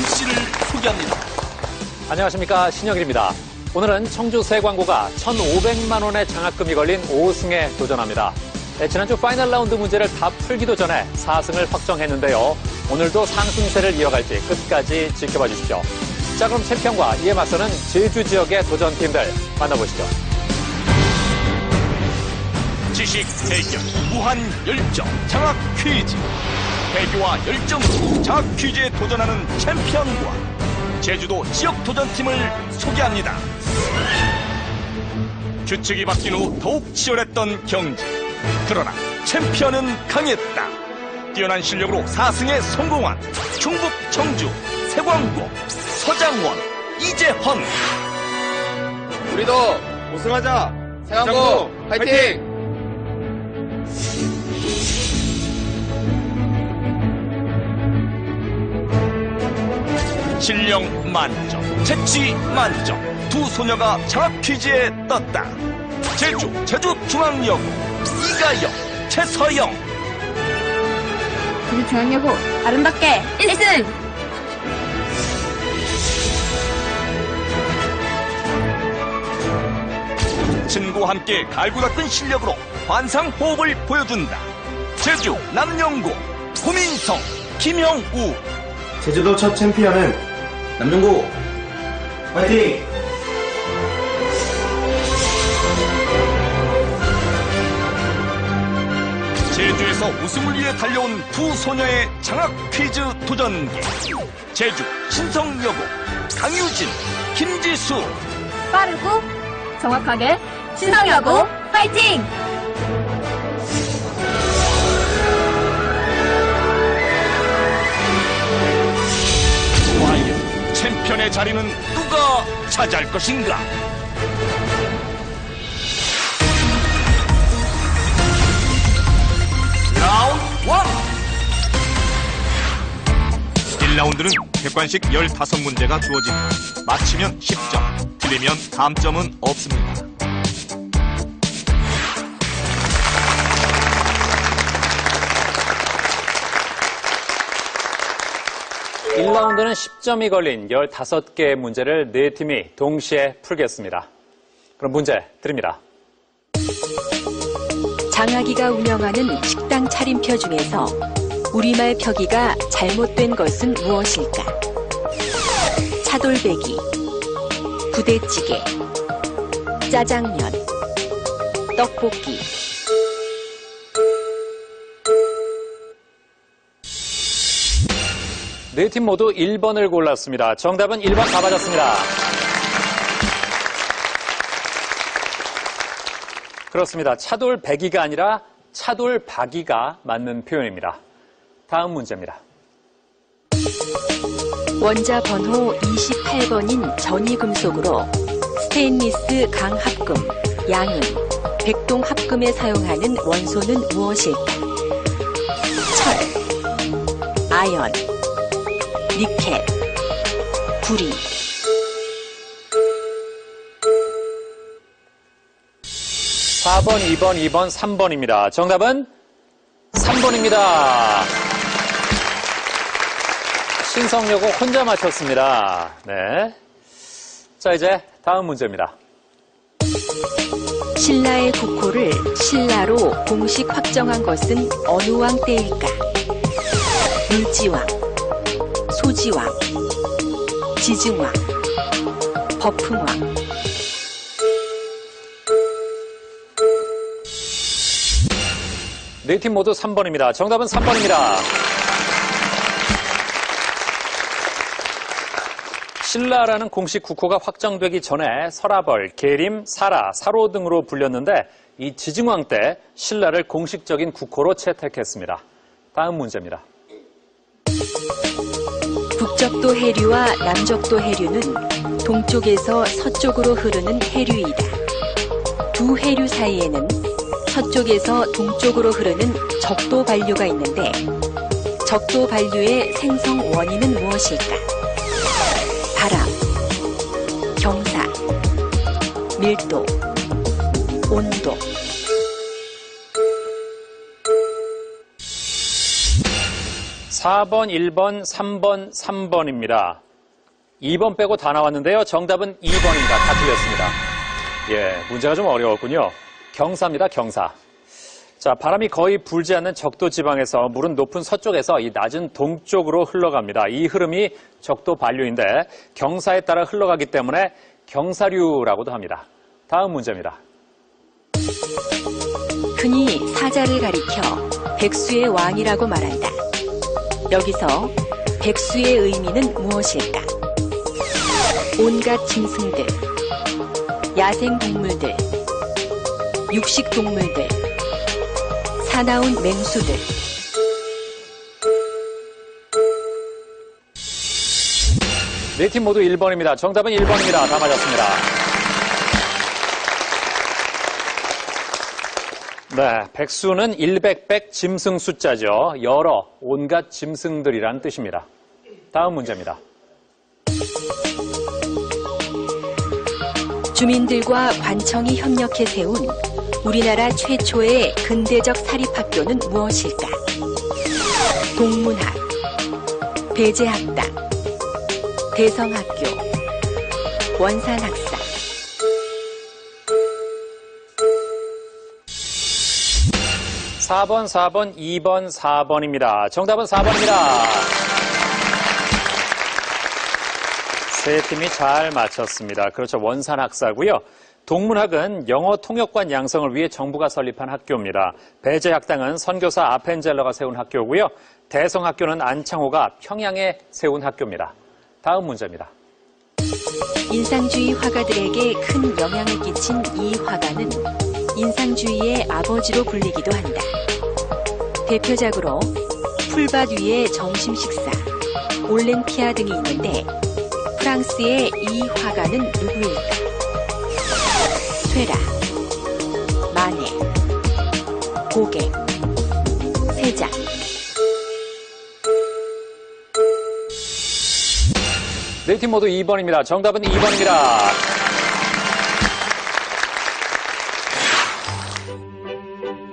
씨를 소개합니다. 안녕하십니까, 신영일입니다. 오늘은 청주 세광고가 1,500만 원의 장학금이 걸린 5승에 도전합니다. 지난주 파이널 라운드 문제를 다 풀기도 전에 4승을 확정했는데요. 오늘도 상승세를 이어갈지 끝까지 지켜봐 주십시오. 자, 그럼 챔피언과 이에 맞서는 제주 지역의 도전팀들 만나보시죠. 지식 대결, 무한 열정, 장학 퀴즈. 배교와 열정으로 장학 퀴즈에 도전하는 챔피언과 제주도 지역 도전팀을 소개합니다. 규칙이 바뀐 후 더욱 치열했던 경기. 그러나 챔피언은 강했다. 뛰어난 실력으로 4승에 성공한 충북 청주 세광고 서장원 이재헌. 우리도 우승하자. 세광고 화이팅! 실력 만점, 재치 만점. 두 소녀가 장학 퀴즈에 떴다. 제주중앙여고 이가영, 최서영. 제주중앙여고 아름답게 1승! 친구와 함께 갈고 닦은 실력으로 환상호흡을 보여준다. 제주 남영고 고민성 김영우. 제주도 첫 챔피언은 남영고 화이팅! 제주에서 우승을 위해 달려온 두 소녀의 장학 퀴즈 도전기. 제주 신성여고 강유진 김지수. 빠르고 정확하게 신성여고 화이팅! 과연 챔피언의 자리는 누가 차지할 것인가? 라운드 1. 1라운드는 객관식 15문제가 주어집니다. 맞히면 10점, 틀리면 감점은 없습니다. (1라운드는) 10점이 걸린 15개의 문제를 4팀이 동시에 풀겠습니다. 그럼 문제 드립니다. 장학이가 운영하는 식당 차림표 중에서 우리말 표기가 잘못된 것은 무엇일까? 차돌배기, 부대찌개, 짜장면, 떡볶이. 네 팀 모두 1번을 골랐습니다. 정답은 1번 다 맞았습니다. 그렇습니다. 차돌배기가 아니라 차돌박이가 맞는 표현입니다. 다음 문제입니다. 원자 번호 28번인 전이금속으로 스테인리스 강합금, 양은, 백동합금에 사용하는 원소는 무엇일까? 철, 아연, 니켈, 구리. (4번) (2번) (2번) (3번입니다) 정답은 3번입니다. 신성여고 혼자 맞췄습니다. 네. 자, 이제 다음 문제입니다. 신라의 국호를 신라로 공식 확정한 것은 어느 왕 때일까? 물지왕, 소지왕, 지증왕, 버풍왕. 네 팀 모두 3번입니다. 정답은 3번입니다. 신라라는 공식 국호가 확정되기 전에 설아벌, 계림, 사라, 사로 등으로 불렸는데 이 지증왕 때 신라를 공식적인 국호로 채택했습니다. 다음 문제입니다. 북적도 해류와 남적도 해류는 동쪽에서 서쪽으로 흐르는 해류이다. 두 해류 사이에는 서쪽에서 동쪽으로 흐르는 적도 반류가 있는데 적도 반류의 생성 원인은 무엇일까? 바람, 경사, 밀도, 온도. 4번, 1번, 3번, 3번입니다. 2번 빼고 다 나왔는데요. 정답은 2번입니다. 다 틀렸습니다. 예, 문제가 좀 어려웠군요. 경사입니다, 경사. 자, 바람이 거의 불지 않는 적도 지방에서 물은 높은 서쪽에서 이 낮은 동쪽으로 흘러갑니다. 이 흐름이 적도 반류인데 경사에 따라 흘러가기 때문에 경사류라고도 합니다. 다음 문제입니다. 흔히 사자를 가리켜 백수의 왕이라고 말한다. 여기서 백수의 의미는 무엇일까? 온갖 짐승들, 야생 동물들, 육식 동물들, 사나운 맹수들. 네 팀 모두 1번입니다. 정답은 1번입니다. 다 맞았습니다. 네, 백수는 일백백 짐승 숫자죠. 여러, 온갖 짐승들이란 뜻입니다. 다음 문제입니다. 주민들과 관청이 협력해 세운 우리나라 최초의 근대적 사립학교는 무엇일까? 동문학, 배제학당, 대성학교, 원산학사. (4번) (4번) (2번) (4번입니다) 정답은 4번입니다. 세 팀이 잘 맞췄습니다. 그렇죠. 원산학사고요. 동문학은 영어 통역관 양성을 위해 정부가 설립한 학교입니다. 배제학당은 선교사 아펜젤러가 세운 학교고요. 대성학교는 안창호가 평양에 세운 학교입니다. 다음 문제입니다. 인상주의 화가들에게 큰 영향을 끼친 이 화가는 인상주의의 아버지로 불리기도 한다. 대표작으로 풀밭 위의 점심 식사, 올랭피아 등이 있는데 프랑스의 이 화가는 누구일까? 쇠라, 마네, 고갱, 세잔. 네 팀 모두 2번입니다. 정답은 2번입니다.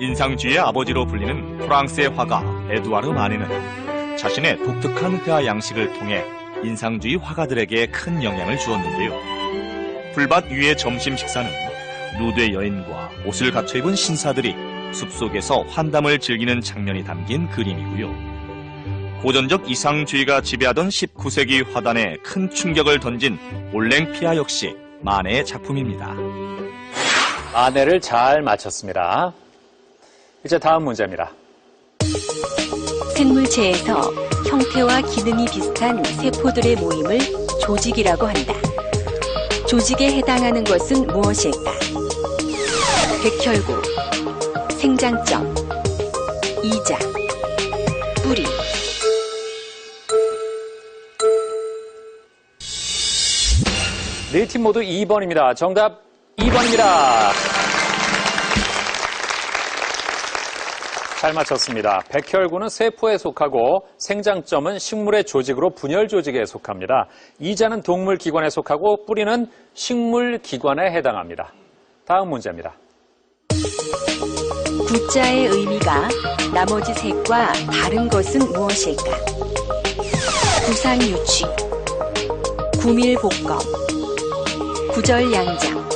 인상주의의 아버지로 불리는 프랑스의 화가 에두아르 마네는 자신의 독특한 회화 양식을 통해 인상주의 화가들에게 큰 영향을 주었는데요. 풀밭 위의 점심 식사는 누드의 여인과 옷을 갖춰 입은 신사들이 숲속에서 환담을 즐기는 장면이 담긴 그림이고요. 고전적 이상주의가 지배하던 19세기 화단에 큰 충격을 던진 올랭피아 역시 마네의 작품입니다. 마네를 잘 맞췄습니다. 이제 다음 문제입니다. 생물체에서 형태와 기능이 비슷한 세포들의 모임을 조직이라고 한다. 조직에 해당하는 것은 무엇일까? 백혈구, 생장점, 이자, 뿌리. 네 팀 모두 2번입니다. 정답 2번입니다. 잘 맞췄습니다. 백혈구는 세포에 속하고 생장점은 식물의 조직으로 분열 조직에 속합니다. 이자는 동물 기관에 속하고 뿌리는 식물 기관에 해당합니다. 다음 문제입니다. 구자의 의미가 나머지 셋과 다른 것은 무엇일까? 구상유취, 구밀복검, 구절양장,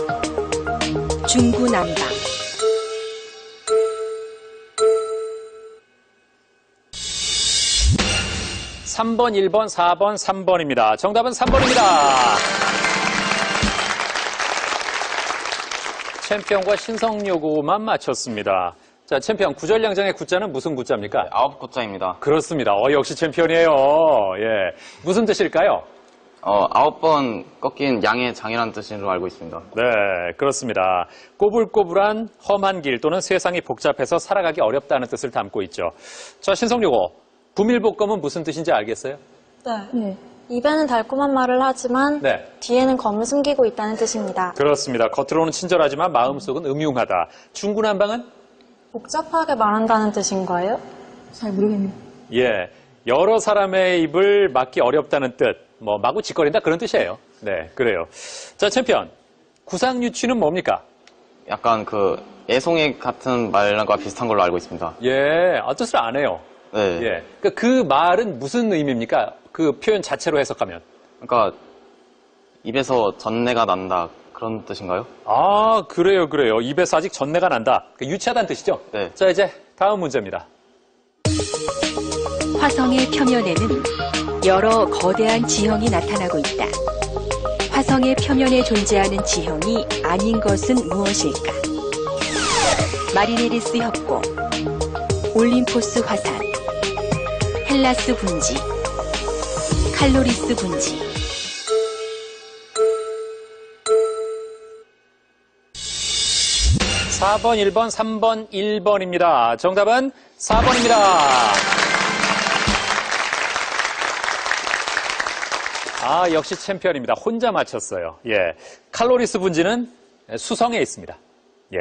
중구난방. (3번) (1번) (4번) (3번입니다) 정답은 3번입니다. 챔피언과 신성요구만 맞췄습니다. 자, 챔피언 구절양장의 구자는 무슨 구자입니까? 아홉 구자입니다. 그렇습니다. 역시 챔피언이에요. 예, 무슨 뜻일까요? 9번 꺾인 양의 장이라는 뜻으로 알고 있습니다. 네, 그렇습니다. 꼬불꼬불한 험한 길 또는 세상이 복잡해서 살아가기 어렵다는 뜻을 담고 있죠. 자, 신성요고, 부밀복검은 무슨 뜻인지 알겠어요? 네. 입에는 달콤한 말을 하지만 네. 뒤에는 검을 숨기고 있다는 뜻입니다. 그렇습니다. 겉으로는 친절하지만 마음속은 음흉하다. 중구난방은? 복잡하게 말한다는 뜻인 거예요? 잘 모르겠네요. 예, 여러 사람의 입을 막기 어렵다는 뜻, 마구 짓거린다 그런 뜻이에요. 네, 그래요. 자, 챔피언, 구상유취는 뭡니까? 약간 애송이 같은 말과 비슷한 걸로 알고 있습니다. 예, 뜻을 안 해요. 네. 예. 그 말은 무슨 의미입니까? 그 표현 자체로 해석하면. 그러니까 입에서 전내가 난다 그런 뜻인가요? 아, 그래요. 입에서 아직 전내가 난다. 유치하다는 뜻이죠? 네. 자, 이제 다음 문제입니다. 화성의 표면에는 여러 거대한 지형이 나타나고 있다. 화성의 표면에 존재하는 지형이 아닌 것은 무엇일까? 마리네리스 협곡, 올림포스 화산, 헬라스 분지, 칼로리스 분지. 사 4번, 1번, 3번, 1번입니다. 정답은 4번입니다. 아, 역시 챔피언입니다. 혼자 맞췄어요. 예. 칼로리스 분지는 수성에 있습니다. 예.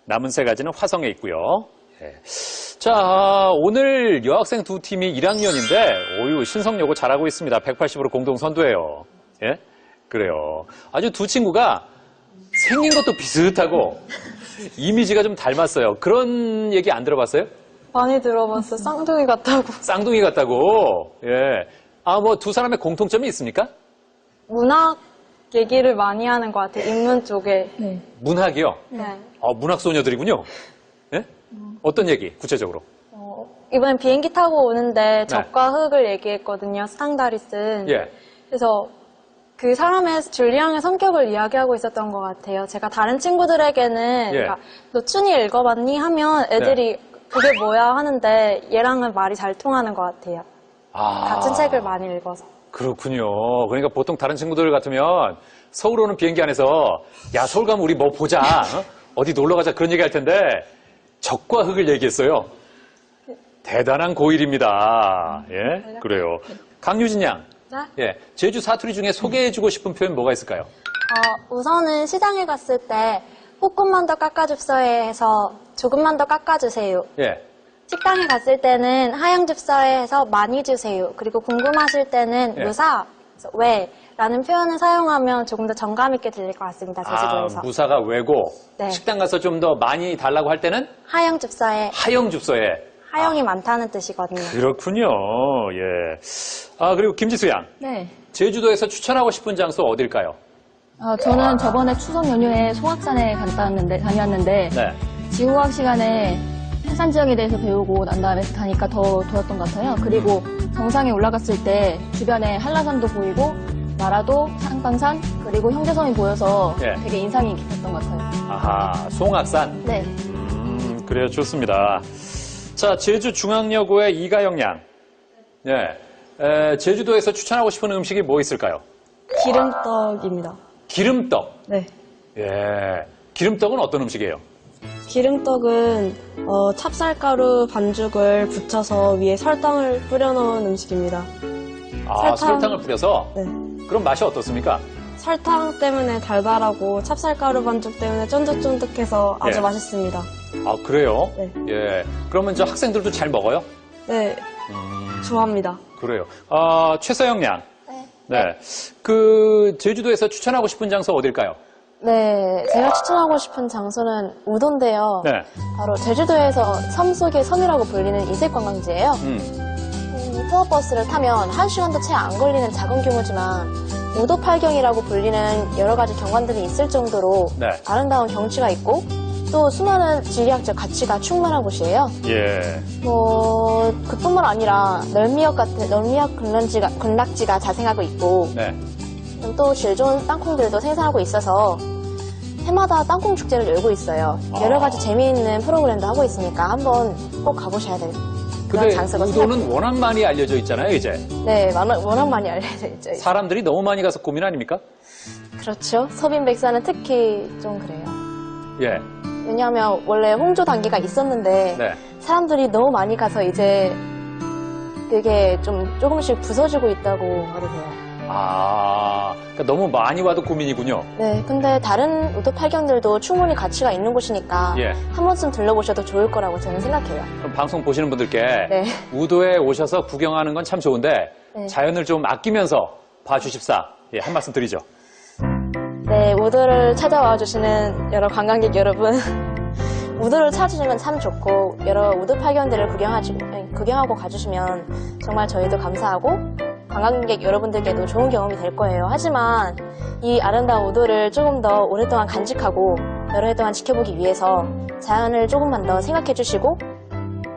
남은 세 가지는 화성에 있고요. 예. 자, 오늘 여학생 두 팀이 1학년인데, 오유, 신성여고 잘하고 있습니다. 180으로 공동 선두예요. 예? 그래요. 아주 두 친구가 생긴 것도 비슷하고, 이미지가 좀 닮았어요. 그런 얘기 안 들어봤어요? 많이 들어봤어요. 쌍둥이 같다고. 쌍둥이 같다고. 예. 아, 뭐 두 사람의 공통점이 있습니까? 문학 얘기를 많이 하는 것 같아요. 인문 쪽에. 네. 문학이요. 네. 문학 소녀들이군요. 예? 어떤 얘기 구체적으로? 이번엔 비행기 타고 오는데 적과 흑을 얘기했거든요. 스탕다리슨. 예. 그래서 그 사람의 줄리앙의 성격을 이야기하고 있었던 것 같아요. 제가 다른 친구들에게는 예. 그러니까 너 춘이 읽어봤니? 하면 애들이 그게 뭐야 하는데 얘랑은 말이 잘 통하는 것 같아요. 같은 책을 많이 읽어서. 그렇군요. 그러니까 보통 다른 친구들 같으면 서울 오는 비행기 안에서 야, 서울 가면 우리 뭐 보자. 어디 놀러 가자 그런 얘기 할 텐데 적과 흑을 얘기했어요. 대단한 고일입니다. 예, 그래요. 강유진 양. 네? 예, 제주 사투리 중에 소개해주고 싶은 표현 뭐가 있을까요? 우선은 시장에 갔을 때 조금만 더 깎아줍서에 해서 조금만 더 깎아주세요. 예. 식당에 갔을 때는 하영줍서에 해서 많이 주세요. 그리고 궁금하실 때는 예. 무사, 왜? 라는 표현을 사용하면 조금 더 정감 있게 들릴 것 같습니다. 제주도에서. 무사가 왜고 네. 식당 가서 좀 더 많이 달라고 할 때는 하영줍서에 하영줍서에. 하영이 많다는 뜻이거든요. 그렇군요. 예. 그리고 김지수 양. 네. 제주도에서 추천하고 싶은 장소 어딜까요? 저는 저번에 추석 연휴에 송악산에 다녔는데 네. 지구과학 시간에 해산 지역에 대해서 배우고 난 다음에 가니까 더 좋았던 것 같아요. 그리고 정상에 올라갔을 때 주변에 한라산도 보이고 나라도, 상방산, 그리고 형제섬이 보여서 예. 되게 인상이 깊었던 것 같아요. 아하, 송악산. 네. 그래요. 좋습니다. 자, 제주중앙여고의 이가영 양. 예. 제주도에서 추천하고 싶은 음식이 뭐 있을까요? 기름떡입니다. 기름떡. 네. 예. 기름떡은 어떤 음식이에요? 기름떡은 찹쌀가루 반죽을 붙여서 위에 설탕을 뿌려 넣은 음식입니다. 설탕을 뿌려서? 네. 그럼 맛이 어떻습니까? 설탕 때문에 달달하고 찹쌀가루 반죽 때문에 쫀득쫀득해서 아주 예. 맛있습니다. 그래요? 네. 예. 그러면 저 학생들도 잘 먹어요? 네, 좋아합니다. 그래요. 최서영 양. 네. 그 제주도에서 추천하고 싶은 장소 어딜까요? 네, 제가 추천하고 싶은 장소는 우도인데요. 네. 바로 제주도에서 섬 속의 섬이라고 불리는 이색관광지예요. 투어버스를 타면 1시간도 채 안 걸리는 작은 규모지만 우도 팔경이라고 불리는 여러 가지 경관들이 있을 정도로 네. 아름다운 경치가 있고 또 수많은 지리학적 가치가 충만한 곳이에요. 예. 그뿐만 아니라 널미역 군락지가 자생하고 있고 네. 또 질 좋은 땅콩들도 생산하고 있어서 해마다 땅콩 축제를 열고 있어요. 여러 가지 재미있는 프로그램도 하고 있으니까 한번 꼭 가보셔야 돼요. 근데 장소가 우도는 워낙 많이 알려져 있잖아요, 이제. 네, 워낙 많이 알려져 있죠. 사람들이 너무 많이 가서 고민 아닙니까? 그렇죠. 서빈백사는 특히 좀 그래요. 예. 왜냐하면 원래 홍조 단계가 있었는데 네. 사람들이 너무 많이 가서 이제 그게 좀 조금씩 부서지고 있다고 그러세요. 그러니까 너무 많이 와도 고민이군요. 네, 근데 다른 우도 팔경들도 충분히 가치가 있는 곳이니까 예. 한 번쯤 들러보셔도 좋을 거라고 저는 생각해요. 그럼 방송 보시는 분들께 네. 우도에 오셔서 구경하는 건 참 좋은데 네. 자연을 좀 아끼면서 봐주십사. 예, 한 말씀 드리죠. 네, 우도를 찾아와 주시는 여러 관광객 여러분 우도를 찾으시는 건 참 좋고 여러 우도 팔경들을 구경하고 가주시면 정말 저희도 감사하고 관광객 여러분들께도 좋은 경험이 될 거예요. 하지만 이 아름다운 우도를 조금 더 오랫동안 간직하고 여러 해 동안 지켜보기 위해서 자연을 조금만 더 생각해 주시고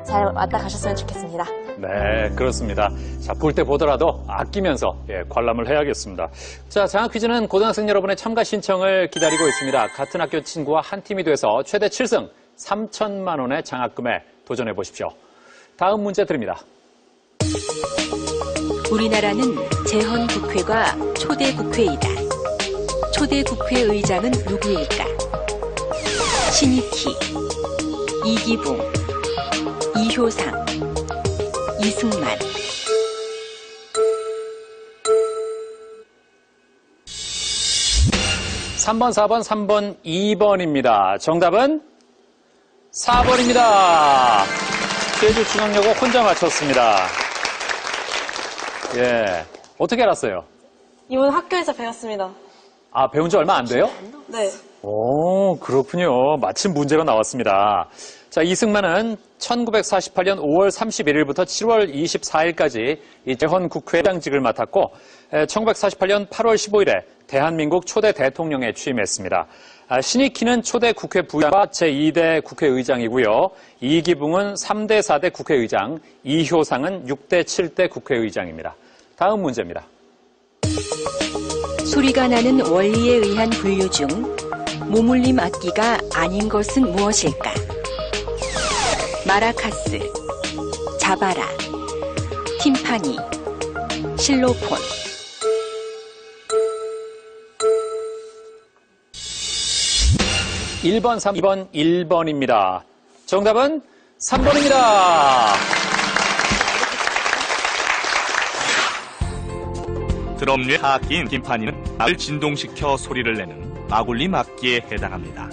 잘 왔다 가셨으면 좋겠습니다. 네, 그렇습니다. 자, 볼 때 보더라도 아끼면서 관람을 해야겠습니다. 자, 장학 퀴즈는 고등학생 여러분의 참가 신청을 기다리고 있습니다. 같은 학교 친구와 한 팀이 돼서 최대 7승 3천만 원의 장학금에 도전해 보십시오. 다음 문제 드립니다. 우리나라는 재헌 국회가 초대 국회이다. 초대 국회의장은 누구일까? 신익희, 이기붕, 이효상, 이승만. (3번) (4번) (3번) (2번입니다) 정답은 4번입니다. 제주중앙여고 혼자 맞췄습니다. 예, 어떻게 알았어요? 이번 학교에서 배웠습니다. 아, 배운 지 얼마 안 돼요? 네. 오, 그렇군요. 마침 문제가 나왔습니다. 자, 이승만은 1948년 5월 31일부터 7월 24일까지 이 재헌 국회의장직을 맡았고 1948년 8월 15일에 대한민국 초대 대통령에 취임했습니다. 신익희는 초대 국회 부의장과 제2대 국회의장이고요. 이기붕은 3대, 4대 국회의장, 이효상은 6대, 7대 국회의장입니다. 다음 문제입니다. 소리가 나는 원리에 의한 분류 중 모물림 악기가 아닌 것은 무엇일까? 마라카스, 자바라, 팀파니, 실로폰. (1번) (3번) 1번입니다. 정답은 3번입니다. 드럼류의 하악기인 팀파니는 악을 진동시켜 소리를 내는 마굴림 악기에 해당합니다.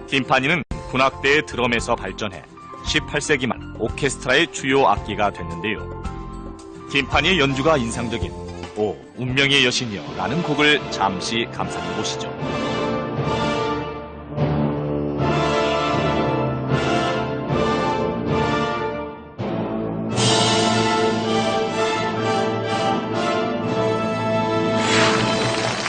팀파니는 군악대의 드럼에서 발전해 18세기 말 오케스트라의 주요 악기가 됐는데요. 팀파니의 연주가 인상적인 오 운명의 여신이여 라는 곡을 잠시 감상해 보시죠.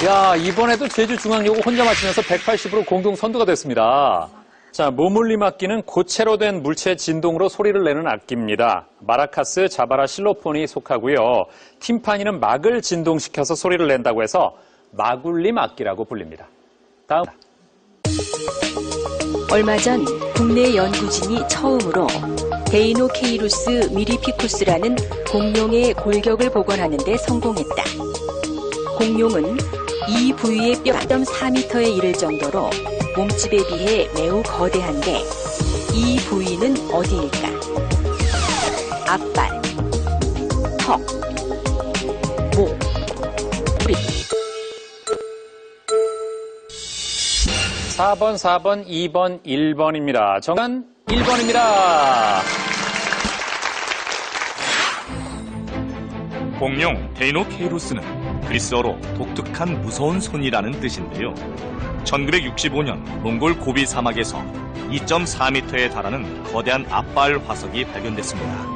야, 이번에도 제주중앙여고 혼자 맞히면서 180으로 공동 선두가 됐습니다. 자, 모물림 악기는 고체로 된 물체 진동으로 소리를 내는 악기입니다. 마라카스, 자바라, 실로폰이 속하고요. 팀파니는 막을 진동시켜서 소리를 낸다고 해서 마굴림 악기라고 불립니다. 다음. 얼마 전 국내 연구진이 처음으로 데이노케이루스 미리피쿠스라는 공룡의 골격을 복원하는 데 성공했다. 공룡은 이 부위의 뼈 4m에 이를 정도로 몸집에 비해 매우 거대한데 이 부위는 어디일까? 앞발, 턱, 목, 뿌리. 4번, 4번, 2번, 1번입니다. 정답은 1번입니다. 공룡 데이노케이루스는 그리스어로 독특한 무서운 손이라는 뜻인데요. 1965년 몽골 고비 사막에서 2.4m에 달하는 거대한 앞발 화석이 발견됐습니다.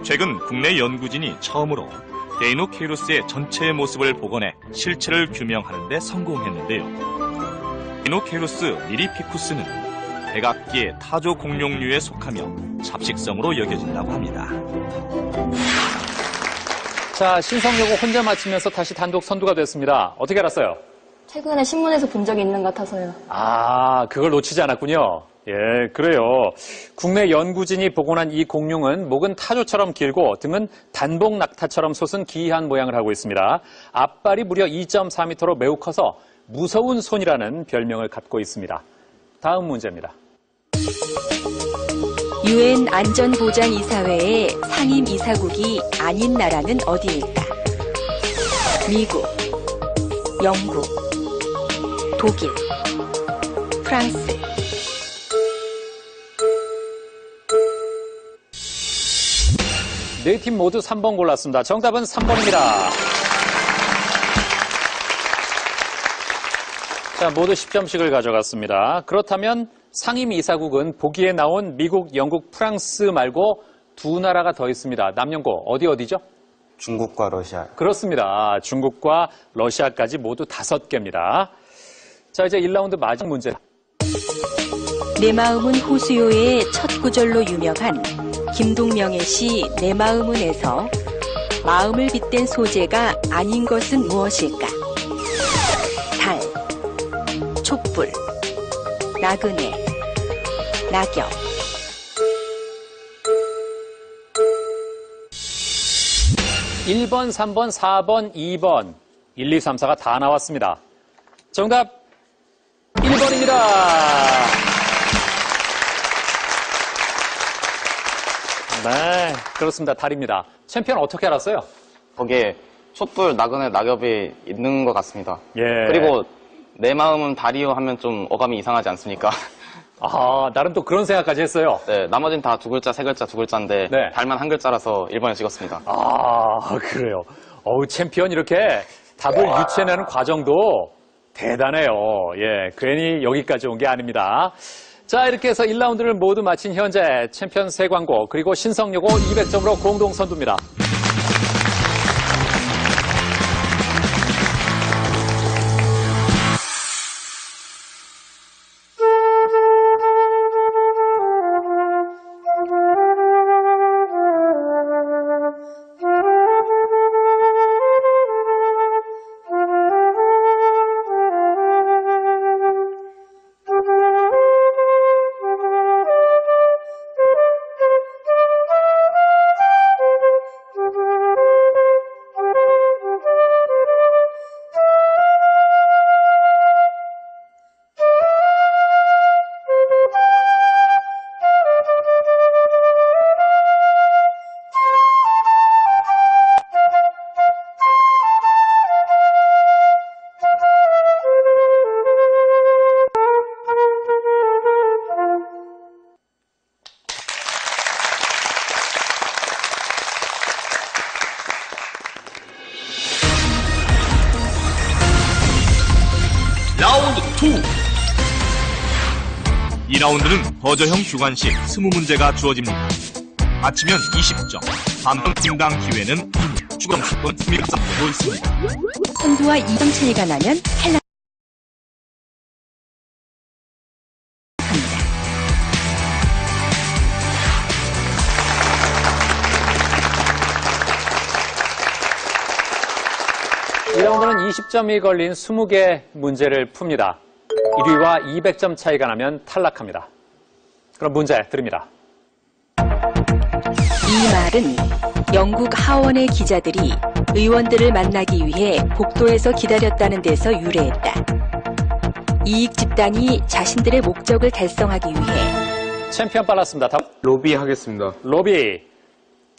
최근 국내 연구진이 처음으로 데이노케이루스의 전체 모습을 복원해 실체를 규명하는 데 성공했는데요. 데이노케이루스 미리피쿠스는 백악기의 타조 공룡류에 속하며 잡식성으로 여겨진다고 합니다. 자, 신성여고 혼자 맞히면서 다시 단독 선두가 됐습니다. 어떻게 알았어요? 최근에 신문에서 본 적이 있는 것 같아서요. 아, 그걸 놓치지 않았군요. 예, 그래요. 국내 연구진이 복원한 이 공룡은 목은 타조처럼 길고 등은 단복 낙타처럼 솟은 기이한 모양을 하고 있습니다. 앞발이 무려 2.4m로 매우 커서 무서운 손이라는 별명을 갖고 있습니다. 다음 문제입니다. 유엔 안전보장이사회의 상임이사국이 아닌 나라는 어디일까? 미국, 영국, 독일, 프랑스. 네 팀 모두 3번 골랐습니다. 정답은 3번입니다. 자, 모두 10점씩을 가져갔습니다. 그렇다면 상임 이사국은 보기에 나온 미국, 영국, 프랑스 말고 두 나라가 더 있습니다. 남녀고 어디죠? 중국과 러시아. 그렇습니다. 중국과 러시아까지 모두 5개입니다. 자, 이제 1라운드 마지막 문제. 내 마음은 호수요의 첫 구절로 유명한 김동명의 시 내 마음은에서 마음을 빗댄 소재가 아닌 것은 무엇일까? 달, 촛불, 나그네, 낙엽. (1번) (3번) (4번) (2번) 1, 2, 3, 4가 다 나왔습니다. 정답 1번입니다. 네, 그렇습니다. 달입니다. 챔피언 어떻게 알았어요? 거기에 촛불, 나그네, 낙엽이 있는 것 같습니다. 예. 그리고 내 마음은 달이요 하면 좀 어감이 이상하지 않습니까? 아, 나름 또 그런 생각까지 했어요. 네, 나머지는 다 두 글자, 세 글자, 두 글자인데 네. 달만 한 글자라서 1번에 찍었습니다. 아, 그래요. 어우, 챔피언 이렇게 답을 유추해내는 과정도 대단해요. 예, 괜히 여기까지 온 게 아닙니다. 자, 이렇게 해서 1라운드를 모두 마친 현재 챔피언 세광고 그리고 신성여고 200점으로 공동 선두입니다. 라운드 2. 2라운드는 버저형 주관식 20문제가 주어집니다. 맞히면 20점, 반품 팀당 기회는 1, 주관 조건 팀이가 쌓고 있습니다. 선두와 2점 차이가 나면 탈락. 이 라운드는 20점이 걸린 20개 문제를 풉니다. 1위와 200점 차이가 나면 탈락합니다. 그럼 문제 드립니다. 이 말은 영국 하원의 기자들이 의원들을 만나기 위해 복도에서 기다렸다는 데서 유래했다. 이익 집단이 자신들의 목적을 달성하기 위해. 챔피언 빨랐습니다. 답. 로비 하겠습니다. 로비.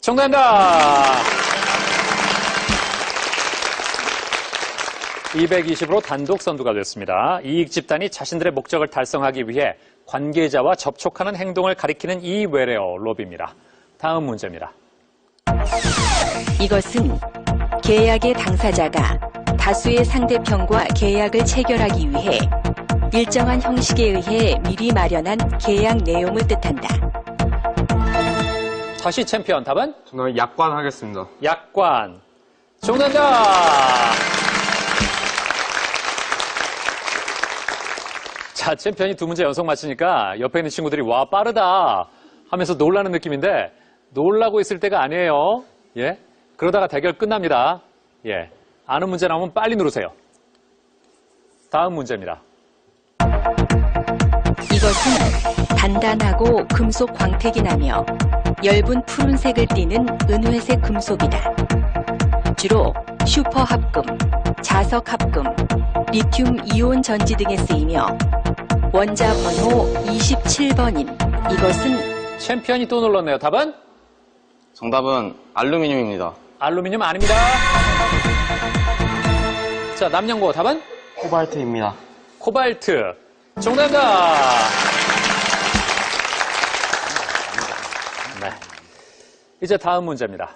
정답입니다. 220으로 단독 선두가 됐습니다. 이익 집단이 자신들의 목적을 달성하기 위해 관계자와 접촉하는 행동을 가리키는 이 외래어 로비입니다. 다음 문제입니다. 이것은 계약의 당사자가 다수의 상대편과 계약을 체결하기 위해 일정한 형식에 의해 미리 마련한 계약 내용을 뜻한다. 다시 챔피언 답은? 저는 약관 하겠습니다. 약관. 정답입니다. 자, 챔피언이 두 문제 연속 맞히니까 옆에 있는 친구들이 와 빠르다 하면서 놀라는 느낌인데 놀라고 있을 때가 아니에요. 예, 그러다가 대결 끝납니다. 예, 아는 문제 나오면 빨리 누르세요. 다음 문제입니다. 이것은 단단하고 금속 광택이 나며 엷은 푸른색을 띠는 은회색 금속이다. 주로 슈퍼합금, 자석합금, 리튬 이온 전지 등에 쓰이며 원자 번호 27번인 이것은. 챔피언이 또 눌렀네요. 답은? 정답은 알루미늄입니다. 알루미늄 아닙니다. 자, 남영고 답은? 코발트입니다. 코발트. 정답입니다. 네. 이제 다음 문제입니다.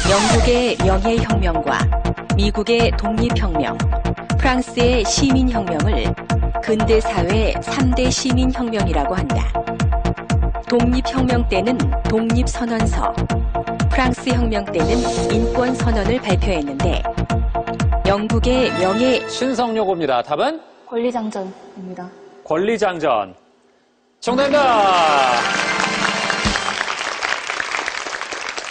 영국의 명예혁명과 미국의 독립혁명, 프랑스의 시민혁명을 근대 사회 3대 시민혁명이라고 한다. 독립혁명 때는 독립선언서, 프랑스 혁명 때는 인권선언을 발표했는데 영국의 명예 신성요구입니다. 답은 권리장전입니다. 권리장전. 정답입니다.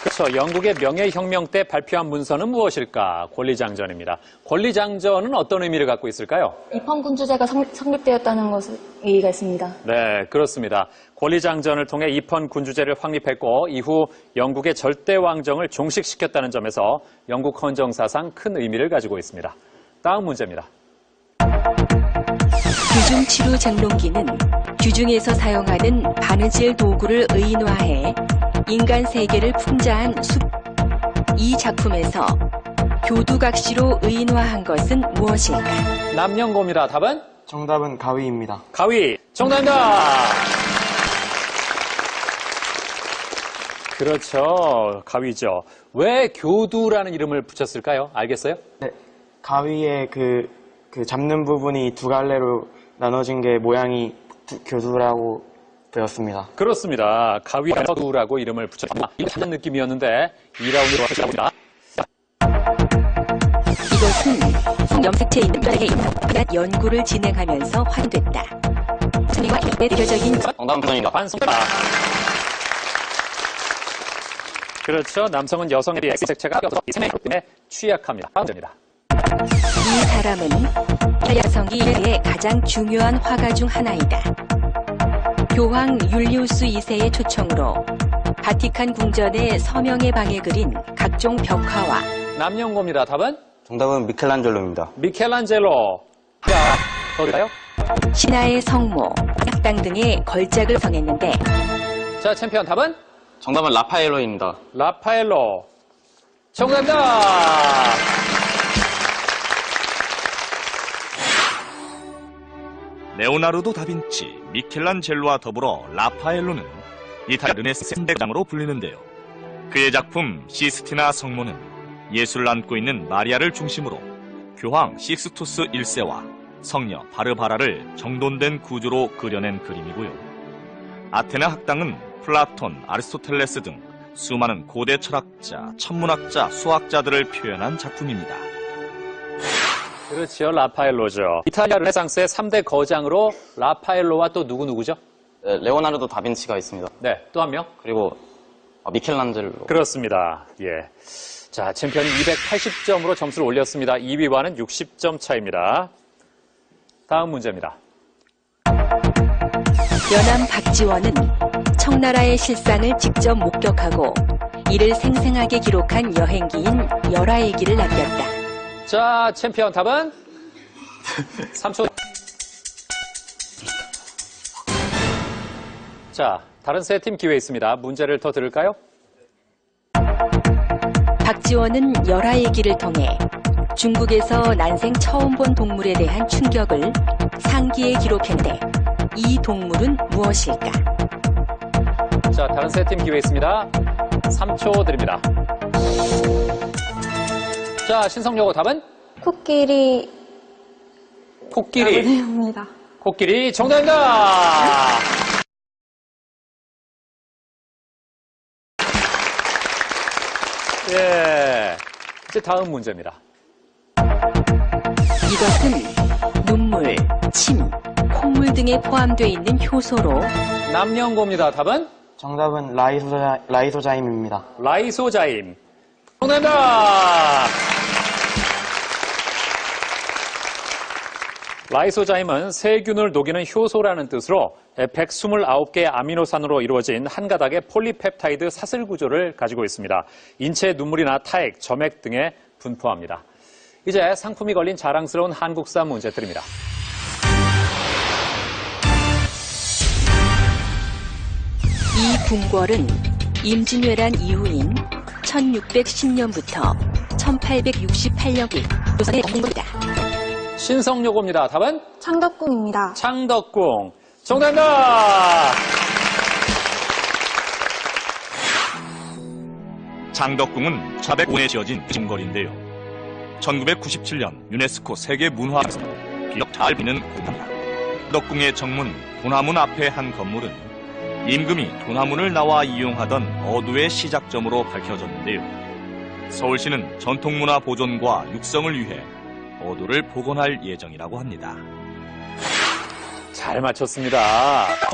그렇죠. 영국의 명예혁명 때 발표한 문서는 무엇일까? 권리장전입니다. 권리장전은 어떤 의미를 갖고 있을까요? 입헌군주제가 성립되었다는 것을 의의가 있습니다. 네, 그렇습니다. 권리장전을 통해 입헌군주제를 확립했고 이후 영국의 절대왕정을 종식시켰다는 점에서 영국 헌정사상 큰 의미를 가지고 있습니다. 다음 문제입니다. 규중치루 쟁론기는 규중에서 사용하는 바느질 도구를 의인화해 인간 세계를 풍자한 이 작품에서 교두각시로 의인화한 것은 무엇일까? 남영고입니다. 답은? 정답은 가위입니다. 가위. 정답입니다. 그렇죠. 가위죠. 왜 교두라는 이름을 붙였을까요? 알겠어요? 네, 가위의 그 잡는 부분이 두 갈래로 나눠진 게 모양이 교두라고 되었습니다. 그렇습니다. 가위교두라고 이름을 붙였습니다. 이런 느낌이었는데 2라운드로 시작합니다. 이것은 염색체 있는 뼈에 있는 연구를 진행하면서 확인됐다. 승리와 대표적인 정답은 부정입니다. 반성입니다. 그렇죠. 남성은 여성에 비해 색체가 없어서 생명 때문에 취약합니다. 다음 문제입니다. 이 사람은 여성기에 가장 중요한 화가 중 하나이다. 교황 율리우스 2세의 초청으로 바티칸 궁전의 서명의 방에 그린 각종 벽화와 남영고입니다. 답은? 정답은 미켈란젤로입니다. 미켈란젤로. 자, 더 드릴까요? 신하의 성모, 악당 등의 걸작을 성했는데 자, 챔피언 답은? 정답은 라파엘로입니다. 라파엘로. 정답입니다. 레오나르도 다빈치, 미켈란젤로와 더불어 라파엘로는 이탈리아 르네상스 대장으로 불리는데요. 그의 작품 시스티나 성모는 예술을 안고 있는 마리아를 중심으로 교황 식스투스 1세와 성녀 바르바라를 정돈된 구조로 그려낸 그림이고요. 아테네 학당은 플라톤, 아리스토텔레스 등 수많은 고대 철학자, 천문학자, 수학자들을 표현한 작품입니다. 그렇죠. 라파엘로죠. 이탈리아 르네상스의 3대 거장으로 라파엘로와 또 누구누구죠? 네, 레오나르도 다빈치가 있습니다. 네, 또 한 명. 그리고 미켈란젤로. 그렇습니다. 예. 자, 챔피언이 280점으로 점수를 올렸습니다. 2위와는 60점 차입니다. 다음 문제입니다. 연암 박지원은 청나라의 실상을 직접 목격하고 이를 생생하게 기록한 여행기인 열하일기를 남겼다. 자, 챔피언 답은? 3초. 자, 다른 세 팀 기회 있습니다. 문제를 더 들을까요? 박지원은 열하일기를 통해 중국에서 난생 처음 본 동물에 대한 충격을 상기에 기록했는데 이 동물은 무엇일까? 자, 다른 세 팀 기회 있습니다. 3초 드립니다. 자, 신성여고 답은? 코끼리. 코끼리. 내용입니다. 코끼리 정답입니다. 예. 이제 다음 문제입니다. 이것은 눈물, 침, 콧물 등에 포함되어 있는 효소로 남영고입니다. 답은? 정답은 라이소자임입니다. 라이소자임. 정답입니다. 라이소자임은 세균을 녹이는 효소라는 뜻으로 129개의 아미노산으로 이루어진 한 가닥의 폴리펩타이드 사슬 구조를 가지고 있습니다. 인체 눈물이나 타액, 점액 등에 분포합니다. 이제 상품이 걸린 자랑스러운 한국사 문제 드립니다. 이 궁궐은 임진왜란 이후인 1610년부터 1868년기 조선의 동물이다. 신성요고입니다. 답은? 창덕궁입니다. 창덕궁. 정답입니다. 창덕궁은 405년에 지어진 궁궐인데요. 1997년 유네스코 세계문화유산으로 비록 잘 비는 공간입니다. 창덕궁의 정문 도나문 앞의 한 건물은 임금이 도나문을 나와 이용하던 어도의 시작점으로 밝혀졌는데요. 서울시는 전통문화 보존과 육성을 위해 어도를 복원할 예정이라고 합니다. 잘 맞췄습니다.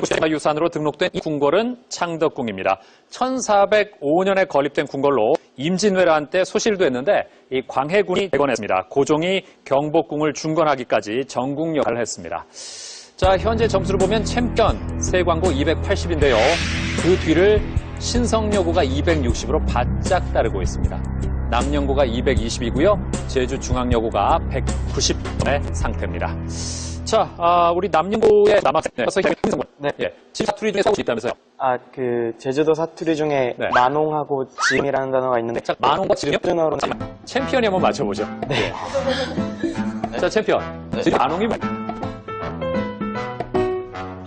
세계문화유산으로 등록된 이 궁궐은 창덕궁입니다. 1405년에 건립된 궁궐로 임진왜란 때 소실도 했는데 이 광해군이 재건했습니다. 고종이 경복궁을 중건하기까지 전국 역할을 했습니다. 자, 현재 점수를 보면 챔피언 세광고 280인데요. 그 뒤를 신성여고가 260으로 바짝 따르고 있습니다. 남영고가 220이고요. 제주중앙여고가 190의 상태입니다. 자, 우리 남영고의 남학생에서 네. 예, 사투리 중에 사고수 있다면서요? 그 제주도 사투리 중에 네. 만홍하고 지름이라는 단어가 있는데 자, 만홍과 지름이요? 표준어로 챔피언이 한번 맞춰보죠. 네. 자, 챔피언. 지금 만홍이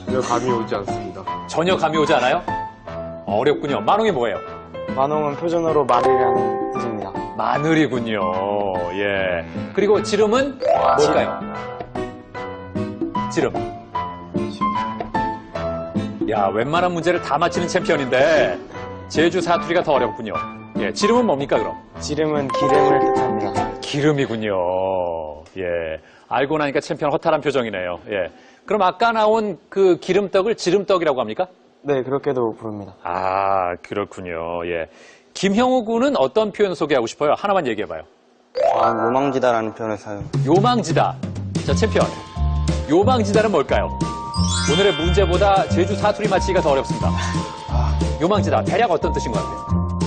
전혀 감이 오지 않습니다. 전혀 감이 오지 않아요? 어렵군요. 만홍이 뭐예요? 만홍은 표준어로 마늘이라는 뜻입니다. 마늘이군요. 예. 그리고 지름은 뭘까요? 지름. 야, 웬만한 문제를 다 맞히는 챔피언인데 제주 사투리가 더 어렵군요. 예, 지름은 뭡니까 그럼? 지름은 기름을 뜻합니다. 기름이군요. 예, 알고 나니까 챔피언 허탈한 표정이네요. 예, 그럼 아까 나온 그 기름떡을 지름떡이라고 합니까? 네, 그렇게도 부릅니다. 아, 그렇군요. 예, 김형우 군은 어떤 표현 소개하고 싶어요? 하나만 얘기해봐요. 요망지다라는 표현을 사용. 요망지다. 자, 챔피언. 요망지다는 뭘까요? 오늘의 문제보다 제주 사투리 맞히기가 더 어렵습니다. 요망지다. 대략 어떤 뜻인 것 같아요?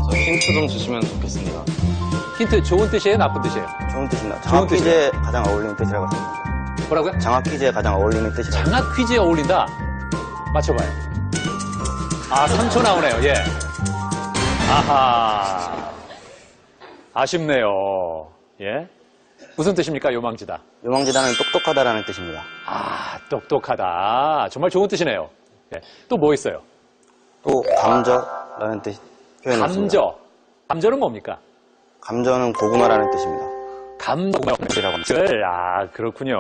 저 힌트 좀 주시면 좋겠습니다. 힌트 좋은 뜻이에요? 나쁜 뜻이에요? 좋은 뜻입니다. 좋은 장학 퀴즈에 가장 어울리는 뜻이라고 생각합니다. 뭐라고요? 장학 퀴즈에 가장 어울리는 뜻이라고. 장학 퀴즈에 어울린다? 맞춰봐요. 아, 3초 나오네요. 예. 아하. 아쉽네요. 예. 무슨 뜻입니까? 요망지다. 요망지다는 똑똑하다라는 뜻입니다. 아, 똑똑하다. 정말 좋은 뜻이네요. 예. 또 뭐 있어요? 또 감저라는 뜻 표현이 있습니다. 감저. 감저는 뭡니까? 감저는 고구마라는 뜻입니다. 감저라고 합니다. 아, 그렇군요.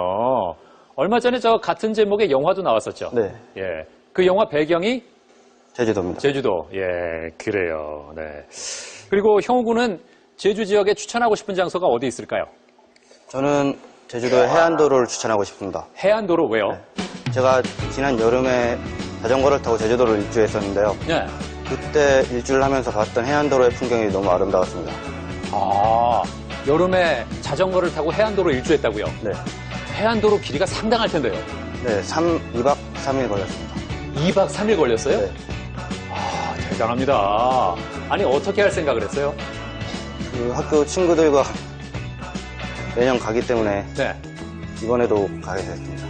얼마 전에 저 같은 제목의 영화도 나왔었죠? 네. 예. 그 영화 배경이 제주도입니다. 제주도. 예, 그래요. 네. 그리고 형우 군은 제주 지역에 추천하고 싶은 장소가 어디 있을까요? 저는 제주도의 해안도로를 추천하고 싶습니다. 해안도로 왜요? 네. 제가 지난 여름에 자전거를 타고 제주도를 일주했었는데요. 네. 그때 일주를 하면서 봤던 해안도로의 풍경이 너무 아름다웠습니다. 아, 여름에 자전거를 타고 해안도로 일주했다고요? 네. 해안도로 길이가 상당할 텐데요. 네, 2박 3일 걸렸습니다. 2박 3일 걸렸어요? 네. 아, 대단합니다. 아니, 어떻게 할 생각을 했어요? 그 학교 친구들과 매년 가기 때문에 네. 이번에도 가게 됐습니다.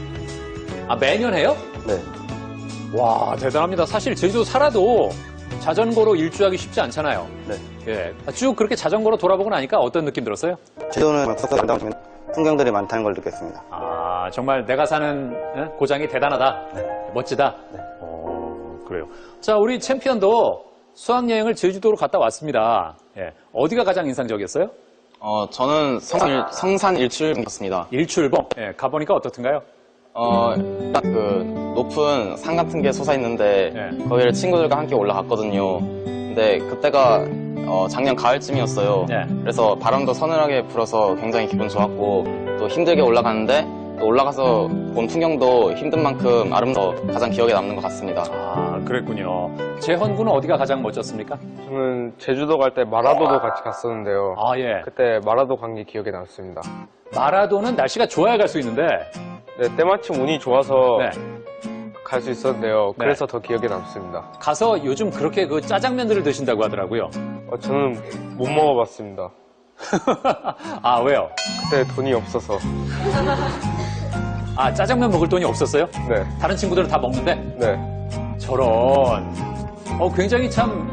아, 매년 해요? 네. 와, 대단합니다. 사실 제주도 살아도 자전거로 일주하기 쉽지 않잖아요. 네. 예. 쭉 그렇게 자전거로 돌아보고 나니까 어떤 느낌 들었어요? 제주도는 아름다운 풍경들이 많다는 걸 느꼈습니다. 아, 정말 내가 사는 고장이 대단하다. 네. 멋지다. 네. 그래요. 자, 우리 챔피언도 수학여행을 제주도로 갔다 왔습니다. 예. 어디가 가장 인상적이었어요? 저는 성산 일출 갔습니다. 일출봉. 예. 가보니까 어떻든가요? 그 높은 산 같은 게 솟아있는데 네. 거기를 친구들과 함께 올라갔거든요. 근데 그때가 작년 가을쯤이었어요. 네. 그래서 바람도 서늘하게 불어서 굉장히 기분 좋았고 또 힘들게 올라갔는데 또 올라가서 본 풍경도 힘든 만큼 아름다워 가장 기억에 남는 것 같습니다. 아, 그랬군요. 재헌 군은 어디가 가장 멋졌습니까? 저는 제주도 갈 때 마라도도 같이 갔었는데요. 아, 예. 그때 마라도 간 게 기억에 남습니다. 마라도는 날씨가 좋아야 갈 수 있는데. 네, 때마침 운이 좋아서 네. 갈 수 있었는데요. 네. 그래서 더 기억에 남습니다. 가서 요즘 그렇게 그 짜장면들을 드신다고 하더라고요. 저는 못 먹어봤습니다. 아, 왜요? 그때 돈이 없어서. 아, 짜장면 먹을 돈이 없었어요? 네. 다른 친구들은 다 먹는데? 네. 저런. 굉장히 참,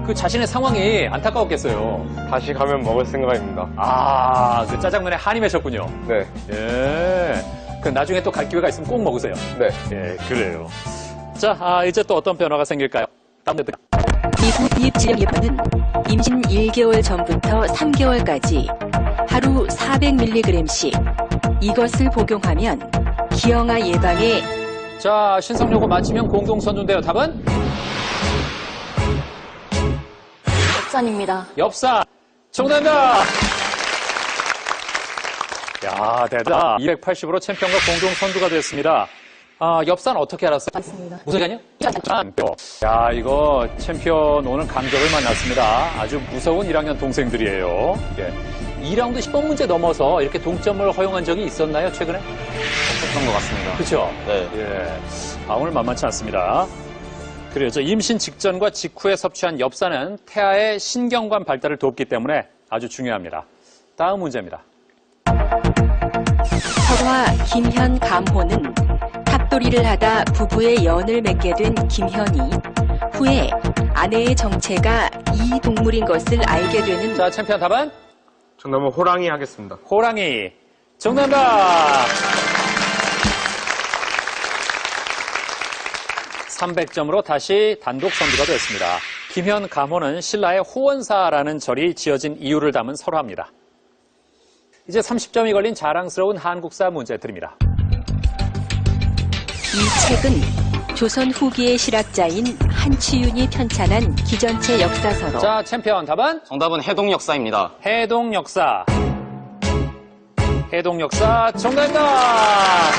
그 자신의 상황이 안타까웠겠어요. 다시 가면 먹을 생각입니다. 아, 그 짜장면에 한이 맺혔군요. 네. 예. 그 나중에 또 갈 기회가 있으면 꼭 먹으세요. 네. 예, 그래요. 자, 이제 또 어떤 변화가 생길까요? 이 지역에는 임신 1개월 전부터 3개월까지 하루 400mg씩 이것을 복용하면 기형아 예방에 자, 신성요거 맞히면 공동선두인데요. 답은? 엽산입니다. 엽산. 정답입니다. 야, 대단. 280으로 챔피언과 공동선두가 됐습니다. 아, 엽산 어떻게 알았어요? 맞습니다. 무슨 시간이요? 야, 이거 챔피언 오늘 강적을 만났습니다. 아주 무서운 1학년 동생들이에요. 예. 2라운드 10번 문제 넘어서 이렇게 동점을 허용한 적이 있었나요, 최근에? 없었던 것 같습니다. 그렇죠? 네. 예. 아, 오늘 만만치 않습니다. 그래요. 저 임신 직전과 직후에 섭취한 엽산은 태아의 신경관 발달을 돕기 때문에 아주 중요합니다. 다음 문제입니다. 설화 김현 감호는 탑돌이를 하다 부부의 연을 맺게 된 김현이 후에 아내의 정체가 이 동물인 것을 알게 되는 자, 챔피언 답은? 정답은 호랑이 하겠습니다. 호랑이. 정답입니다. 300점으로 다시 단독 선두가 됐습니다. 김현 감호는 신라의 호원사라는 절이 지어진 이유를 담은 설화입니다. 이제 30점이 걸린 자랑스러운 한국사 문제 드립니다. 이 책은 조선 후기의 실학자인 한치윤이 편찬한 기전체 역사서로 자, 챔피언 답은? 정답은 해동 역사입니다. 해동 역사. 해동 역사 정답입니다.